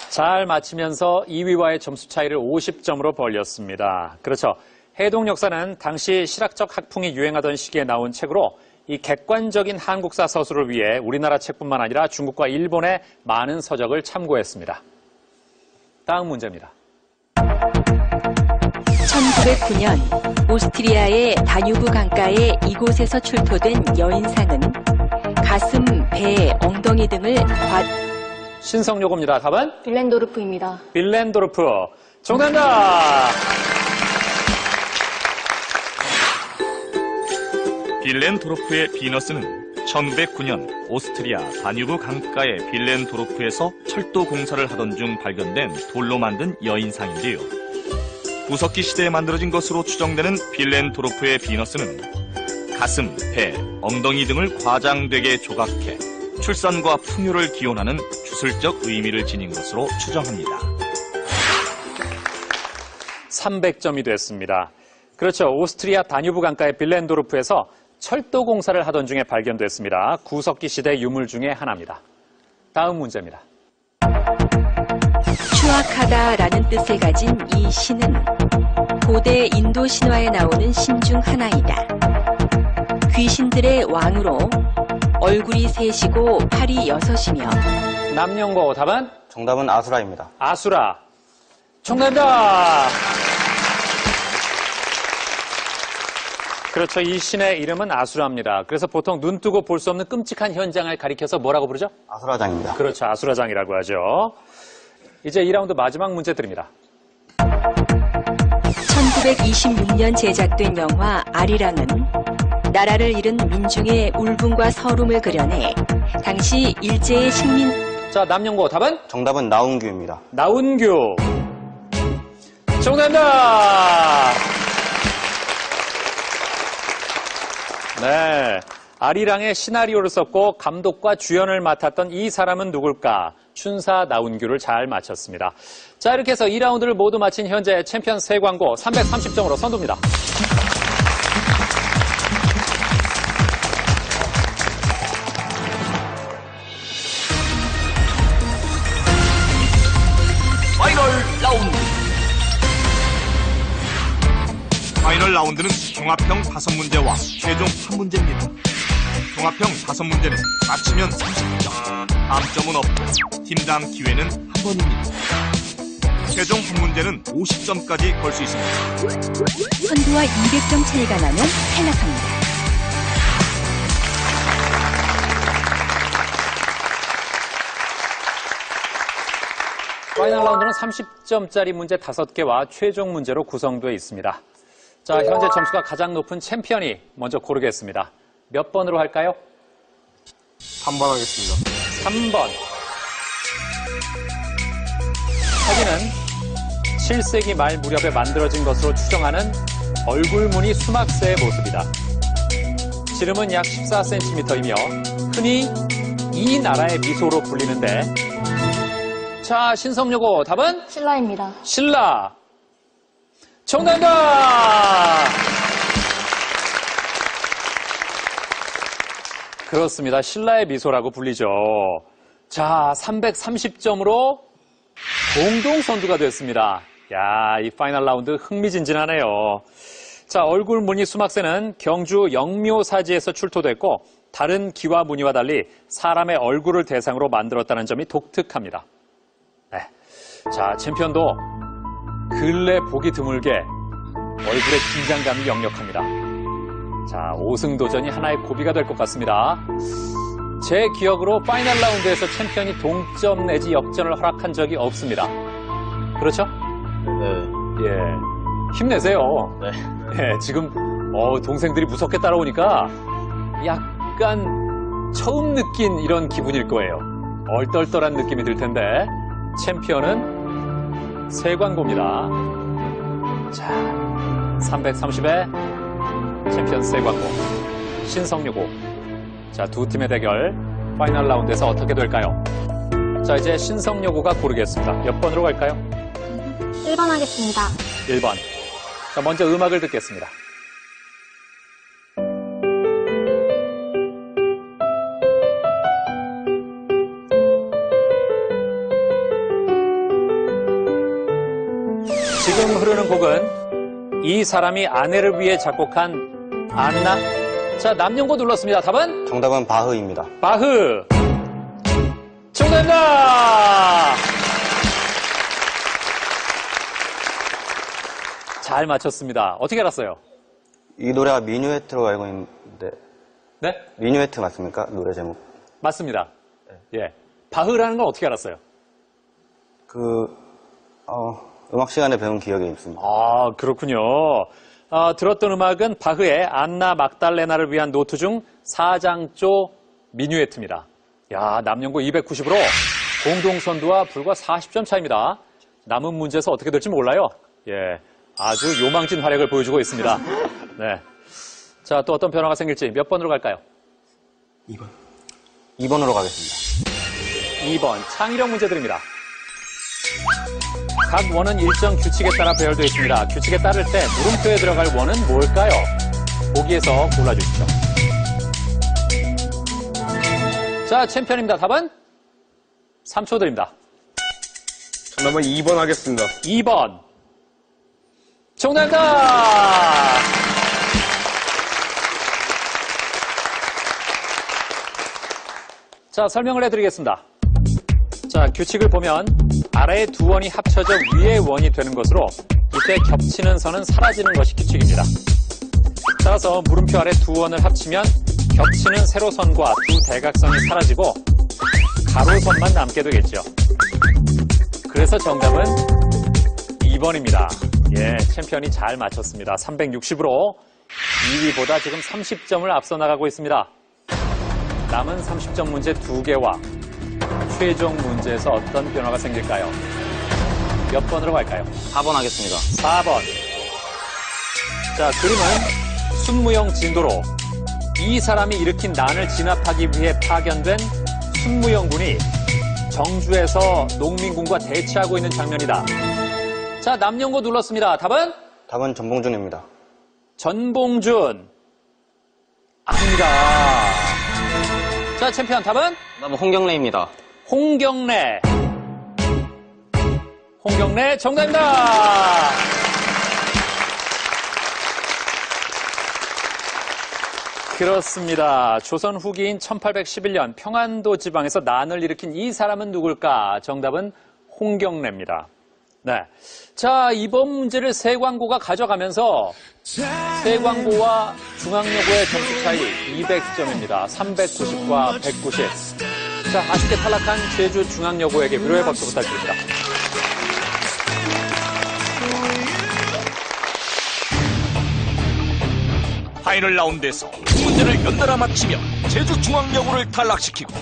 잘 맞히면서 2위와의 점수 차이를 50점으로 벌렸습니다. 그렇죠. 해동 역사는 당시 실학적 학풍이 유행하던 시기에 나온 책으로 이 객관적인 한국사 서술을 위해 우리나라 책뿐만 아니라 중국과 일본의 많은 서적을 참고했습니다. 다음 문제입니다. 1909년 오스트리아의 다뉴브 강가에 이곳에서 출토된 여인상은 가슴, 배, 엉덩이 등을 신성요겁니다. 답은? 빌렌도르프입니다. 빌렌도르프. 정답입니다. 빌렌도르프의 비너스는 1909년 오스트리아 다뉴브 강가의 빌렌도르프에서 철도 공사를 하던 중 발견된 돌로 만든 여인상인데요. 구석기 시대에 만들어진 것으로 추정되는 빌렌도르프의 비너스는 가슴, 배, 엉덩이 등을 과장되게 조각해 출산과 풍요를 기원하는 주술적 의미를 지닌 것으로 추정합니다. 300점이 됐습니다. 그렇죠. 오스트리아 다뉴브 강가의 빌렌도르프에서 철도 공사를 하던 중에 발견됐습니다. 구석기 시대 유물 중에 하나입니다. 다음 문제입니다. 추악하다라는 뜻을 가진 이 신은 고대 인도 신화에 나오는 신 중 하나이다. 귀신들의 왕으로 얼굴이 셋이고 팔이 6이며 남녀고 답은? 정답은 아수라입니다. 아수라. 정답입니다. 그렇죠. 이 신의 이름은 아수라입니다. 그래서 보통 눈 뜨고 볼 수 없는 끔찍한 현장을 가리켜서 뭐라고 부르죠? 아수라장입니다. 그렇죠. 아수라장이라고 하죠. 이제 2라운드 마지막 문제 드립니다. 1926년 제작된 영화 아리랑은 나라를 잃은 민중의 울분과 서름을 그려내 당시 일제의 식민 자, 남녀고 답은? 정답은 나운규입니다. 나운규. 정답입니다. 네. 아리랑의 시나리오를 썼고 감독과 주연을 맡았던 이 사람은 누굴까? 춘사 나운규를 잘 맞췄습니다. 자, 이렇게 해서 2라운드를 모두 마친 현재 챔피언 세 광고 330점으로 선두입니다. 파이널 라운드는 종합형 5문제와 최종 1문제입니다. 종합형 5문제는 맞히면 30점, 감점은 없고 팀당 기회는 1번입니다. 최종 1문제는 50점까지 걸 수 있습니다. 선두와 200점 차이가 나면 탈락합니다. 파이널 라운드는 30점짜리 문제 5개와 최종 문제로 구성되어 있습니다. 자, 현재 점수가 가장 높은 챔피언이 먼저 고르겠습니다. 몇 번으로 할까요? 3번 하겠습니다. 3번. 사진은 7세기 말 무렵에 만들어진 것으로 추정하는 얼굴무늬 수막새의 모습이다. 지름은 약 14cm이며 흔히 이 나라의 미소로 불리는데. 자, 신성여고 답은? 신라입니다. 신라. 정답입니다. 그렇습니다. 신라의 미소라고 불리죠. 자, 330점으로 공동 선두가 됐습니다. 야, 이 파이널 라운드 흥미진진하네요. 자, 얼굴 무늬 수막새는 경주 영묘사지에서 출토됐고 다른 기와 무늬와 달리 사람의 얼굴을 대상으로 만들었다는 점이 독특합니다. 네. 자, 챔피언도 근래 보기 드물게 얼굴의 긴장감이 역력합니다. 자, 5승 도전이 하나의 고비가 될 것 같습니다. 제 기억으로 파이널 라운드에서 챔피언이 동점 내지 역전을 허락한 적이 없습니다. 그렇죠? 네. 예. 힘내세요. 네. 예, 지금 동생들이 무섭게 따라오니까 약간 처음 느낀 이런 기분일 거예요. 얼떨떨한 느낌이 들 텐데 챔피언은 세광고입니다. 자, 330에 챔피언 세광고, 신성여고. 자, 두 팀의 대결 파이널 라운드에서 어떻게 될까요? 자, 이제 신성여고가 고르겠습니다. 몇 번으로 갈까요? 1번 하겠습니다. 1번. 자, 먼저 음악을 듣겠습니다. 지금 흐르는 곡은 이 사람이 아내를 위해 작곡한 안나. 자, 남녀고 눌렀습니다. 답은? 정답은 바흐입니다. 바흐. 정답입니다. 잘 맞췄습니다. 어떻게 알았어요? 이 노래가 미뉴에트로 알고 있는데 네? 미뉴에트 맞습니까? 노래 제목. 맞습니다. 예. 바흐라는 건 어떻게 알았어요? 음악 시간에 배운 기억이 있습니다. 아, 그렇군요. 들었던 음악은 바흐의 안나 막달레나를 위한 노트 중 4장조 미뉴에트입니다. 야, 남녀고 290으로 공동선두와 불과 40점 차입니다. 남은 문제에서 어떻게 될지 몰라요. 예. 아주 요망진 활약을 보여주고 있습니다. 네. 자, 또 어떤 변화가 생길지 몇 번으로 갈까요? 2번. 2번으로 가겠습니다. 2번 창의력 문제 드립니다. 각 원은 일정 규칙에 따라 배열되어 있습니다. 규칙에 따를 때 물음표에 들어갈 원은 뭘까요? 보기에서 골라주십시오. 자, 챔피언입니다. 답은? 3초 드립니다. 정답은 2번 하겠습니다. 2번. 정답입니다. 자, 설명을 해드리겠습니다. 자, 규칙을 보면 아래의 두 원이 합쳐져 위의 원이 되는 것으로 이때 겹치는 선은 사라지는 것이 규칙입니다. 따라서 물음표 아래 두 원을 합치면 겹치는 세로선과 두 대각선이 사라지고 가로선만 남게 되겠죠. 그래서 정답은 2번입니다. 예, 챔피언이 잘 맞췄습니다. 360으로 2위보다 지금 30점을 앞서 나가고 있습니다. 남은 30점 문제 2개와 최종 문제에서 어떤 변화가 생길까요? 몇 번으로 갈까요? 4번 하겠습니다. 4번. 자, 그림은 순무형 진도로 이 사람이 일으킨 난을 진압하기 위해 파견된 순무형군이 정주에서 농민군과 대치하고 있는 장면이다. 자, 남녀고 눌렀습니다. 답은? 답은 전봉준입니다. 전봉준. 아닙니다. 자, 챔피언 답은? 정답은 홍경래입니다. 홍경래. 홍경래 정답입니다. 그렇습니다. 조선 후기인 1811년 평안도 지방에서 난을 일으킨 이 사람은 누굴까? 정답은 홍경래입니다. 네. 자, 이번 문제를 세광고가 가져가면서 세광고와 중앙여고의 점수 차이 200점입니다. 390과 190. 자, 아쉽게 탈락한 제주 중앙여고에게 위로의 박수 부탁드립니다. 파이널 라운드에서 두 문제를 연달아 맞히며 제주중앙여고를 탈락시키고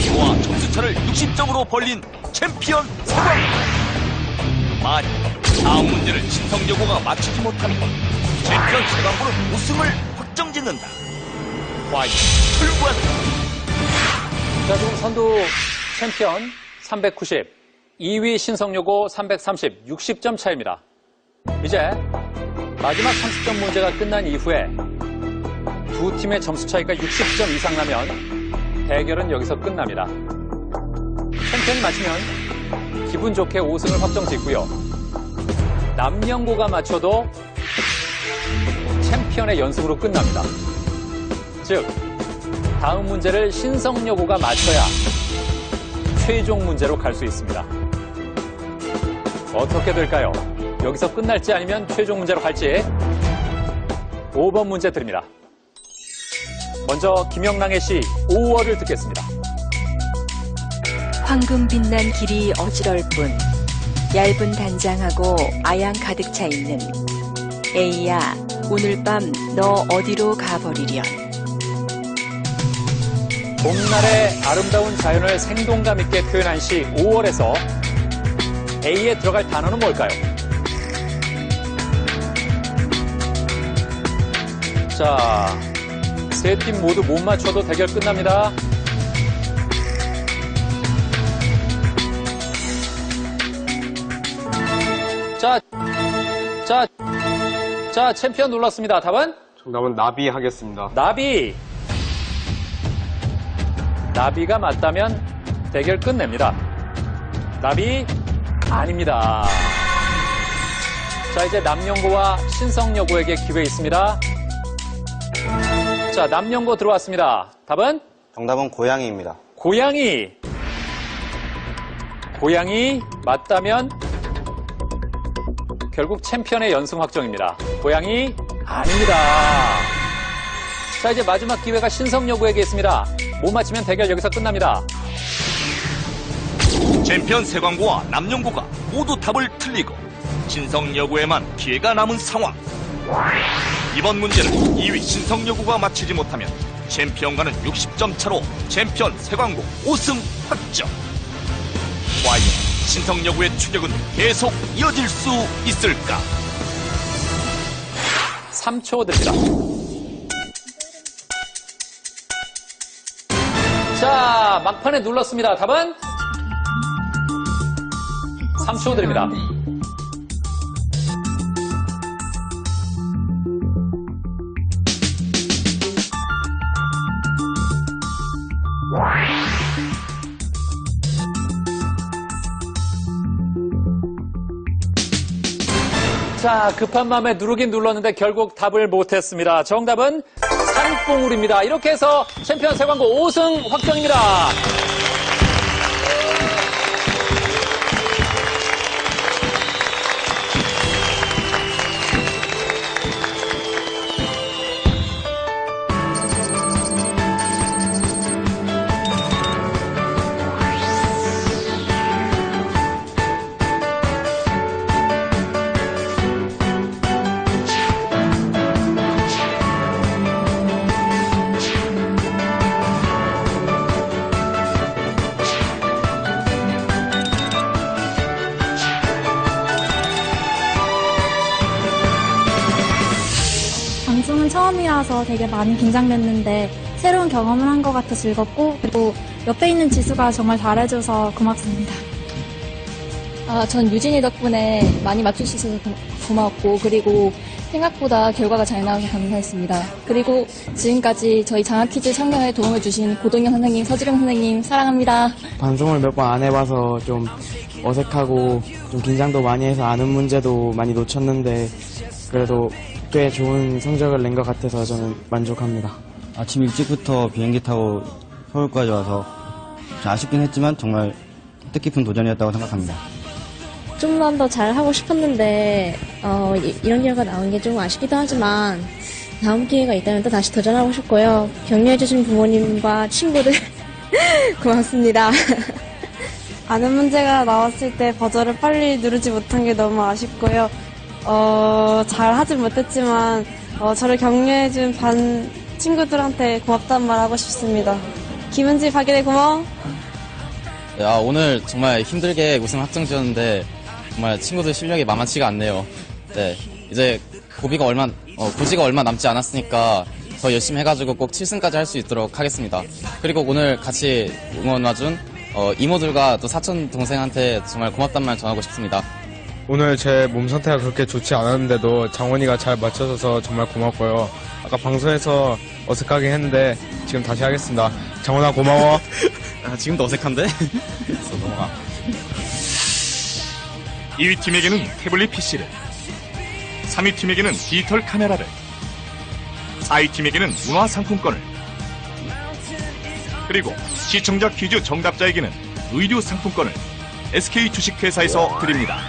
이와 점수차를 60점으로 벌린 챔피언 세광고. 만약 다음 문제를 신성여고가 맞히지 못하면 챔피언 세광고는 우승을 확정짓는다. 과연 출구한다. 자, 지금 선두 챔피언 390, 2위 신성여고 330, 60점 차입니다. 이제 마지막 30점 문제가 끝난 이후에 두 팀의 점수 차이가 60점 이상 나면 대결은 여기서 끝납니다. 챔피언이 맞히면 기분 좋게 5승을 확정 짓고요. 남영고가 맞춰도 챔피언의 연승으로 끝납니다. 즉, 다음 문제를 신성여고가 맞춰야 최종 문제로 갈 수 있습니다. 어떻게 될까요? 여기서 끝날지 아니면 최종 문제로 갈지. 5번 문제 드립니다. 먼저 김영랑의 시 5월을 듣겠습니다. 황금 빛난 길이 어지러울 뿐 얇은 단장하고 아양 가득 차 있는 에이야 오늘 밤 너 어디로 가버리련. 봄날의 아름다운 자연을 생동감 있게 표현한 시 5월에서 A에 들어갈 단어는 뭘까요? 자, 세 팀 모두 못 맞춰도 대결 끝납니다. 자, 챔피언 눌렀습니다. 답은? 정답은 나비 하겠습니다. 나비. 나비가 맞다면 대결 끝냅니다. 나비 아닙니다. 자, 이제 남영고와 신성여고에게 기회 있습니다. 자, 남영고 들어왔습니다. 답은? 정답은 고양이입니다. 고양이. 고양이 맞다면 결국 챔피언의 연승 확정입니다. 고양이 아닙니다. 자, 이제 마지막 기회가 신성여고에게 있습니다. 못 맞히면 대결 여기서 끝납니다. 챔피언 세광고와 남영고가 모두 답을 틀리고 신성여고에만 기회가 남은 상황. 이번 문제는 2위 신성여고가 맞히지 못하면 챔피언과는 60점 차로 챔피언 세광고 5승 확정. 과연 신성여고의 추격은 계속 이어질 수 있을까? 3초 드립니다. 자, 막판에 눌렀습니다. 답은? 3초 드립니다. 자, 급한 마음에 누르긴 눌렀는데 결국 답을 못했습니다. 정답은 산봉우리입니다. 이렇게 해서 챔피언 세광고 5승 확정입니다. 방송은 처음이라서 되게 많이 긴장됐는데 새로운 경험을 한 것 같아 즐겁고 그리고 옆에 있는 지수가 정말 잘해줘서 고맙습니다. 전 유진이 덕분에 많이 맞출 수 있어서 고마웠고 그리고 생각보다 결과가 잘 나와서 감사했습니다. 그리고 지금까지 저희 장학퀴즈 참여에 도움을 주신 고동현 선생님, 서지령 선생님 사랑합니다. 방송을 몇 번 안 해봐서 좀 어색하고 좀 긴장도 많이 해서 아는 문제도 많이 놓쳤는데 그래도 꽤 좋은 성적을 낸 것 같아서 저는 만족합니다. 아침 일찍부터 비행기 타고 서울까지 와서 좀 아쉽긴 했지만 정말 뜻깊은 도전이었다고 생각합니다. 좀만 더 잘하고 싶었는데 이런 결과 나온 게 좀 아쉽기도 하지만 다음 기회가 있다면 또 다시 도전하고 싶고요. 격려해주신 부모님과 친구들 고맙습니다. 아는 문제가 나왔을 때 버저를 빨리 누르지 못한 게 너무 아쉽고요. 잘 하진 못했지만 저를 격려해준 반 친구들한테 고맙다는 말 하고 싶습니다. 김은지, 박예대 고마워. 오늘 정말 힘들게 우승 확정지었는데 정말 친구들 실력이 만만치가 않네요. 네, 이제 고지가 얼마 남지 않았으니까 더 열심히 해가지고 꼭 7승까지 할 수 있도록 하겠습니다. 그리고 오늘 같이 응원 와준 이모들과 또 사촌 동생한테 정말 고맙단 말 전하고 싶습니다. 오늘 제 몸 상태가 그렇게 좋지 않았는데도 장원이가 잘 맞춰줘서 정말 고맙고요. 아까 방송에서 어색하게 했는데 지금 다시 하겠습니다. 장원아 고마워. 지금도 어색한데? 그래서 넘어가. 2위 팀에게는 태블릿 PC를, 3위 팀에게는 디지털 카메라를, 4위 팀에게는 문화 상품권을, 그리고 시청자 퀴즈 정답자에게는 의류 상품권을 SK 주식회사에서 드립니다.